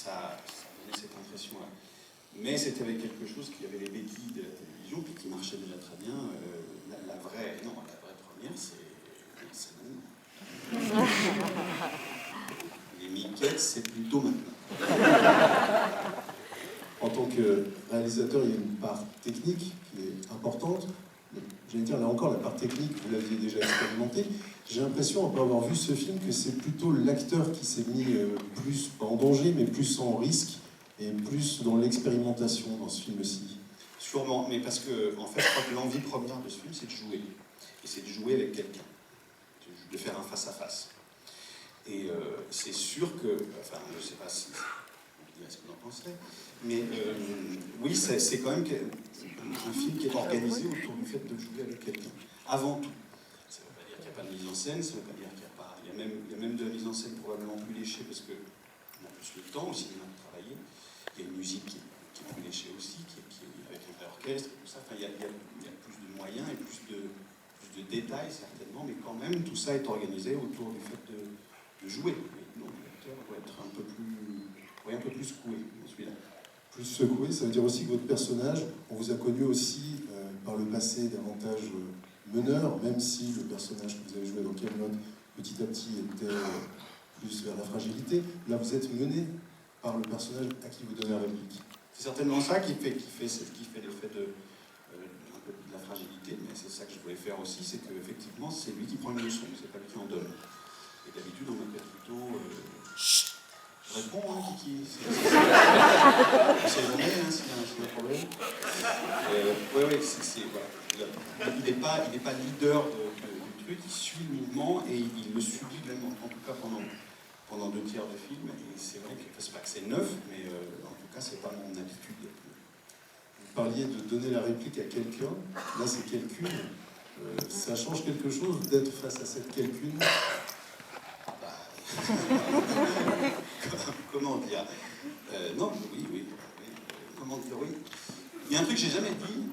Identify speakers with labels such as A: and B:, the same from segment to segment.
A: ça donnait cette impression-là. Mais c'était avec quelque chose qui avait les béquilles de la télévision, puis qui marchait déjà très bien. La vraie première, c'est Nancy. Les Miquettes, c'est plutôt maintenant.
B: En tant que réalisateur, il y a une part technique qui est importante. J'allais dire, là encore, la part technique, vous l'aviez déjà expérimentée. J'ai l'impression, après avoir vu ce film, que c'est plutôt l'acteur qui s'est mis plus, pas en danger, mais plus en risque, et plus dans l'expérimentation dans ce film-ci.
A: Sûrement, mais parce que, en fait, je crois que l'envie première de ce film, c'est de jouer. Et c'est de jouer avec quelqu'un. De faire un face-à-face. Et c'est sûr que, enfin, je ne sais pas si vous direz ce que vous en pensez, mais oui, c'est quand même un film qui est organisé autour du fait de jouer avec quelqu'un. Avant tout. Ça ne veut pas dire qu'il n'y a pas de mise en scène, ça ne veut pas dire qu'il n'y a pas... Il y a même de la mise en scène probablement plus léchée parce qu'on a plus le temps au cinéma de travailler. Il y a une musique qui est plus léchée aussi, qui est avec un vrai orchestre, tout ça. Enfin, il y a plus de moyens et plus de détails certainement, mais quand même tout ça est organisé autour du fait de jouer. Donc l'acteur doit être un peu plus secoué dans celui-là.
B: Plus secoué, ça veut dire aussi que votre personnage, on vous a connu aussi par le passé davantage meneur, même si le personnage que vous avez joué dans Camelot petit à petit était plus vers la fragilité. Là, vous êtes mené par le personnage à qui vous donnez la réplique.
A: C'est certainement ça qui fait l'effet de la fragilité, mais c'est ça que je voulais faire aussi, c'est qu'effectivement, c'est lui qui prend les leçons, c'est pas lui qui en donne. Et d'habitude, on m'appelle plutôt... Je réponds, hein, Kiki. C'est jamais, hein, s'il y a un problème. Oui, voilà. Il n'est pas leader du truc, il suit le mouvement et il le subit même, en tout cas pendant 2 tiers du film. Et c'est vrai que, c'est pas que c'est neuf, mais en tout cas, c'est pas mon habitude.
B: Vous parliez de donner la réplique à quelqu'un, là c'est quelqu'une. Ça change quelque chose d'être face à cette quelqu'une?
A: Comment dire non, oui. Comment dire, oui. Il y a un truc que j'ai jamais dit,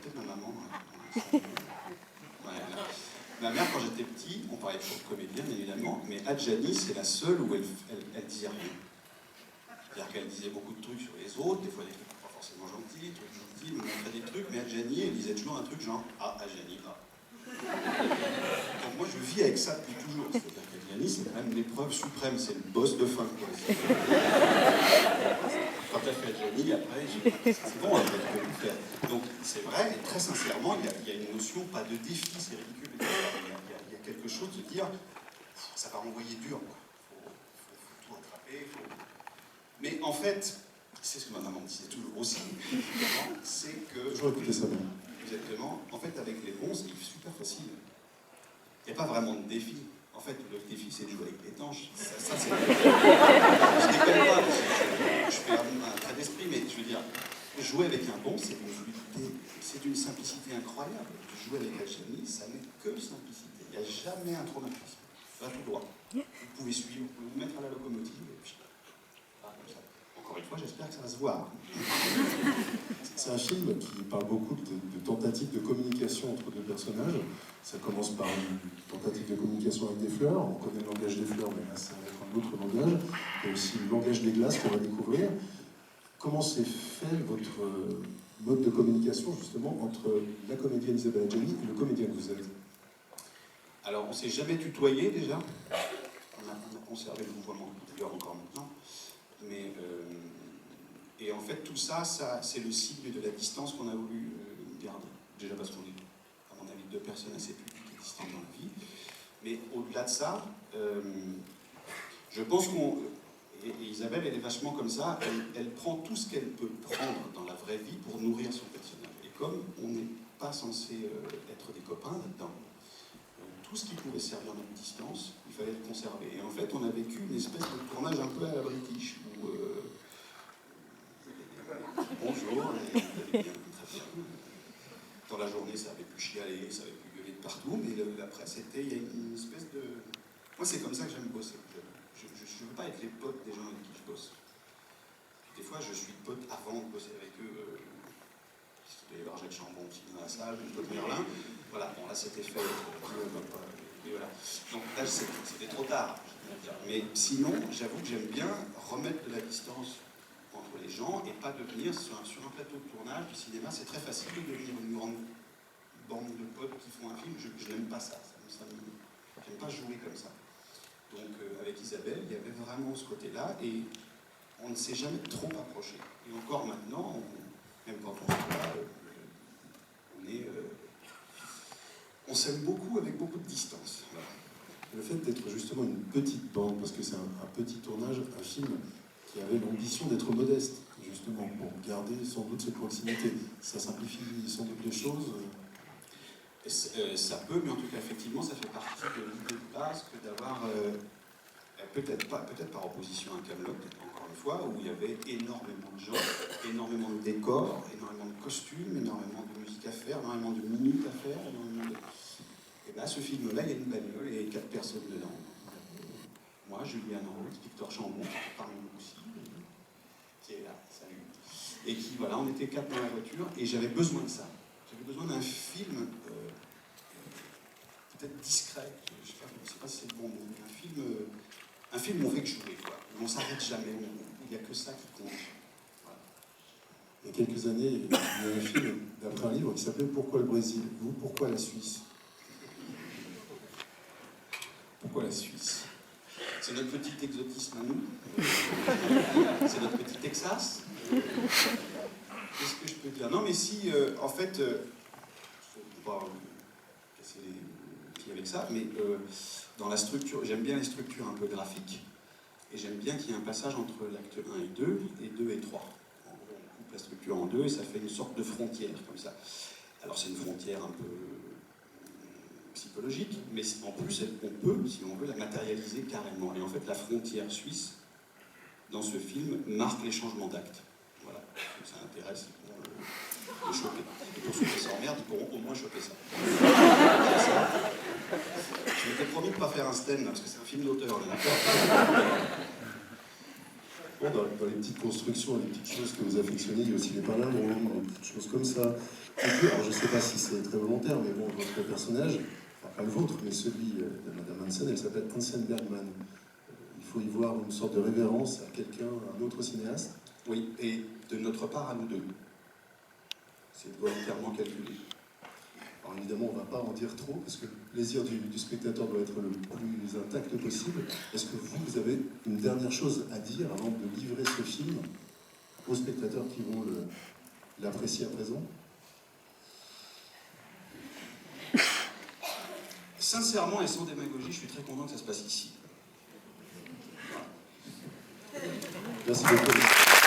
A: peut-être ma maman. Ma mère, quand j'étais petit, on parlait toujours de comédien, évidemment, mais Adjani, c'est la seule où elle disait rien. C'est-à-dire qu'elle disait beaucoup de trucs sur les autres, des fois des trucs pas forcément gentils, elle montrait des trucs, mais Adjani, elle disait toujours un truc genre « Ah, Adjani, ah ». Donc moi, je vis avec ça depuis toujours. C'est-à-dire qu'Adjani, c'est quand même l'épreuve suprême, c'est le boss de fin. Quand t'as fait Adjani, après, c'est bon, après, tu peux le faire. Donc c'est vrai, et très sincèrement, il y a une notion, pas de défi, c'est ridicule, il y a quelque chose de dire, ça va renvoyer dur, quoi. Faut tout attraper, Mais en fait, c'est ce que ma maman me disait toujours aussi, c'est que...
B: Toujours écouter ça bien.
A: Exactement. En fait, avec les bons, c'est super facile. Il n'y a pas vraiment de défi. En fait, le défi, c'est de jouer avec les tanches. Ça c'est... Je déconne pas, je fais un trait d'esprit, mais je veux dire, jouer avec un bon, c'est une fluidité, c'est d'une simplicité incroyable. Jouer avec Adjani, ça n'est que simplicité. Il n'y a jamais un traumatisme. Ça va tout droit. Vous pouvez suivre, vous pouvez vous mettre à la locomotive, et puis... Encore une fois, j'espère que ça va se voir.
B: C'est un film qui parle beaucoup de tentatives de communication entre 2 personnages. Ça commence par une tentative de communication avec des fleurs. On connaît le langage des fleurs, mais là, ça va être un autre langage. Il y a aussi le langage des glaces qu'on va découvrir. Comment s'est fait votre mode de communication, justement, entre la comédienne Isabelle Adjani et le comédien que vous êtes?
A: Alors, on ne s'est jamais tutoyé, déjà. On a conservé le vouvoiement, d'ailleurs encore maintenant. Mais, et en fait, tout ça, c'est le signe de la distance qu'on a voulu garder. Déjà parce qu'on est, à mon avis, 2 personnes assez publiques et distantes dans la vie. Mais au-delà de ça, je pense qu'on... Et Isabelle, elle est vachement comme ça, elle prend tout ce qu'elle peut prendre dans la vraie vie pour nourrir son personnage. Et comme on n'est pas censé être des copains là-dedans, tout ce qui pouvait servir notre distance, il fallait le conserver. Et en fait, on a vécu une espèce de tournage un peu à la British, où bonjour, et très bien. Dans la journée, ça avait pu chialer, ça avait pu gueuler de partout, mais après, il y a une espèce de... Moi, c'est comme ça que j'aime bosser. Je ne veux pas être les potes des gens avec qui je bosse. Des fois, je suis pote avant de bosser avec eux. Il doit y avoir Jacques Chambon qui est dans la salle, Claude Merlin. Voilà, bon, là, c'était fait. Et voilà. Donc là, c'était trop tard. Mais sinon, j'avoue que j'aime bien remettre de la distance entre les gens et pas devenir sur un plateau de tournage du cinéma. C'est très facile de devenir une grande bande de potes qui font un film. Je n'aime pas ça. J'aime pas jouer comme ça. Donc avec Isabelle, il y avait vraiment ce côté-là et on ne s'est jamais trop approché. Et encore maintenant, même quand on se voit, on s'aime beaucoup avec beaucoup de distance. Voilà.
B: Le fait d'être justement une petite bande, parce que c'est un petit tournage, un film qui avait l'ambition d'être modeste, justement, pour garder sans doute cette proximité. Ça simplifie sans doute les choses.
A: Ça peut, mais en tout cas, effectivement, ça fait partie de l'idée de base que d'avoir, peut-être par opposition à Kaamelott, encore une fois, où il y avait énormément de gens, énormément de décors, énormément de costumes, énormément de musique à faire, énormément de minutes à faire, énormément de... Et bien, ce film-là, il y a une bagnole et 4 personnes dedans. Moi, Julianne Rose, Victor Chambon, qui fait parmi nous aussi, qui est là, salut. Et qui, voilà, on était 4 dans la voiture, et j'avais besoin de ça. J'avais besoin d'un film peut-être discret, je ne sais pas si c'est le bon mot, mais un film où on fait que jouer, quoi. Où on ne s'arrête jamais, où il n'y a que ça qui compte. Voilà.
B: Il y a quelques années, il y a un film d'après un livre qui s'appelait « Pourquoi le Brésil ?» Vous, pourquoi la Suisse?
A: Pourquoi la Suisse? C'est notre petit exotisme à nous. C'est notre petit Texas. Qu'est-ce que je peux dire? Non, mais si, en fait, il ne faut pas casser les pieds avec ça, mais dans la structure, j'aime bien les structures un peu graphiques, et j'aime bien qu'il y ait un passage entre l'acte 1 et 2, et 2 et 3. En gros, on coupe la structure en deux, et ça fait une sorte de frontière, comme ça. Alors c'est une frontière un peu psychologique, mais en plus, on peut, si on veut, la matérialiser carrément. Et en fait, la frontière suisse, dans ce film, marque les changements d'actes. Voilà, ça intéresse, ils pourront le choper. Et pour ceux qui s'emmerdent, ils pourront au moins choper ça. Je m'étais promis de ne pas faire un stand, parce que c'est un film d'auteur, on est d'accord.
B: Bon, dans les petites constructions, les petites choses que vous affectionnez, il y a aussi les palindromes, des petites choses comme ça. Et puis, alors, je ne sais pas si c'est très volontaire, mais bon, votre personnage, enfin pas le vôtre, mais celui de Madame Hansen, elle s'appelle Hansen Bergman. Il faut y voir une sorte de révérence à quelqu'un, à un autre cinéaste.
A: Oui, et de notre part à nous deux. C'est volontairement calculé.
B: Alors évidemment, on ne va pas en dire trop, parce que le plaisir du spectateur doit être le plus intact possible. Est-ce que vous avez une dernière chose à dire avant de livrer ce film aux spectateurs qui vont l'apprécier à présent?
A: Sincèrement et sans démagogie, je suis très content que ça se passe ici.
B: Merci beaucoup.